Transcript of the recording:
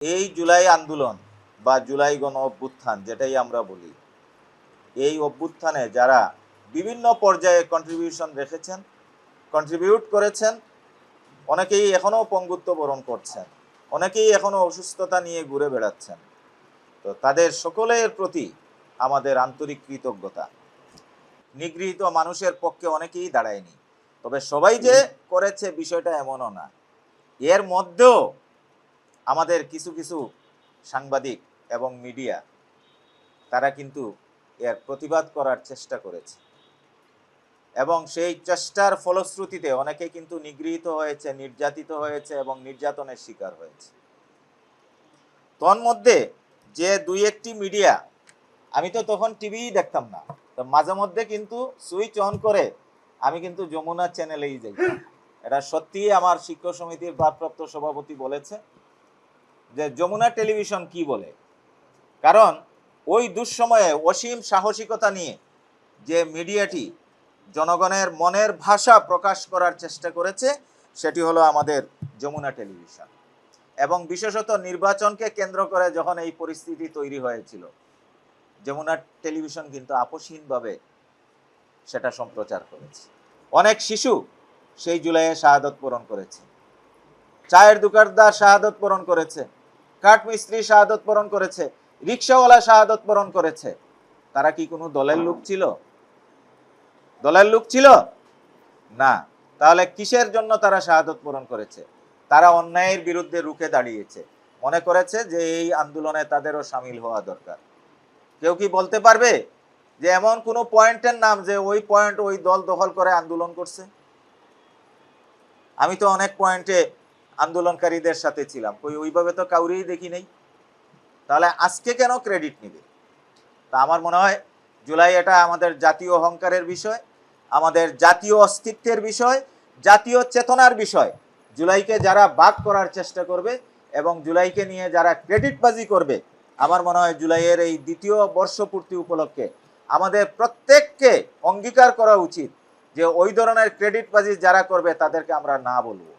এই জুলাই আন্দোলন বা জুলাই গণ অভ্যুত্থান যেটাই আমরা বলি, এই অভ্যুত্থানে যারা বিভিন্ন পর্যায়ে কন্ট্রিবিউট করেছেন, অনেকেই এখনও পঙ্গুত্ব বরণ করছেন, অনেকেই এখনও অসুস্থতা নিয়ে ঘুরে বেড়াচ্ছেন। তো তাদের সকলের প্রতি আমাদের আন্তরিক কৃতজ্ঞতা। নিগৃহীত মানুষের পক্ষে অনেকেই দাঁড়ায়নি, তবে সবাই যে করেছে বিষয়টা এমনও না। এর মধ্যেও আমাদের কিছু কিছু সাংবাদিক এবং মিডিয়া তারা কিন্তু এর প্রতিবাদ করার চেষ্টা করেছে, এবং সেই চেষ্টার ফলশ্রুতিতে অনেকে কিন্তু নিগৃহীত হয়েছে, নির্যাতিত হয়েছে এবং নির্যাতনের শিকার হয়েছে। তন্মধ্যে যে দুই একটি মিডিয়া, আমি তো তখন টিভিই দেখতাম না, তো মাঝে মধ্যে কিন্তু সুইচ অন করে আমি কিন্তু যমুনা চ্যানেলেই যাই। এটা সত্যিই আমার শিক্ষক সমিতির ভারপ্রাপ্ত সভাপতি বলেছে যে যমুনা টেলিভিশন কি বলে, কারণ ওই দুঃসময়ে অসীম সাহসিকতা নিয়ে যে মিডিয়াটি জনগণের মনের ভাষা প্রকাশ করার চেষ্টা করেছে সেটি হলো আমাদের যমুনা টেলিভিশন। এবং বিশেষত নির্বাচনকে কেন্দ্র করে যখন এই পরিস্থিতি তৈরি হয়েছিল, যমুনা টেলিভিশন কিন্তু আপোষহীনভাবে সেটা সম্প্রচার করেছে। অনেক শিশু সেই জুলাইয়ে শাহাদত বরণ করেছে, চায়ের দোকানদার শাহাদত বরণ করেছে, কাঠমিস্ত্রি শাহাদত বরণ করেছে, রিক্সাওয়ালা শাহাদত বরণ করেছে। তারা কি কোনো দলের লোক ছিল? দলের লোক ছিল না। তাহলে কিসের জন্য তারা শাহাদত বরণ করেছে? তারা অন্যায়ের বিরুদ্ধে রুখে দাঁড়িয়েছে, মনে করেছে যে এই আন্দোলনে তাদেরও সামিল হওয়া দরকার। কেউ কি বলতে পারবে যে এমন কোনো পয়েন্টের নাম যে ওই পয়েন্ট ওই দল দখল করে আন্দোলন করছে? আমি তো অনেক পয়েন্টে আন্দোলনকারীদের সাথে ছিলাম, ওইভাবে তো কাউরেই দেখি নেই। তাহলে আজকে কেন ক্রেডিট নেবে? তা আমার মনে হয় জুলাই এটা আমাদের জাতীয় অহংকারের বিষয়, আমাদের জাতীয় অস্তিত্বের বিষয়, জাতীয় চেতনার বিষয়। জুলাইকে যারা বাদ করার চেষ্টা করবে এবং জুলাইকে নিয়ে যারা ক্রেডিটবাজি করবে, আমার মনে হয় জুলাইয়ের এই দ্বিতীয় বর্ষপূর্তি উপলক্ষে আমাদের প্রত্যেককে অঙ্গীকার করা উচিত যে ওই ধরনের ক্রেডিটবাজি যারা করবে তাদেরকে আমরা না বলবো।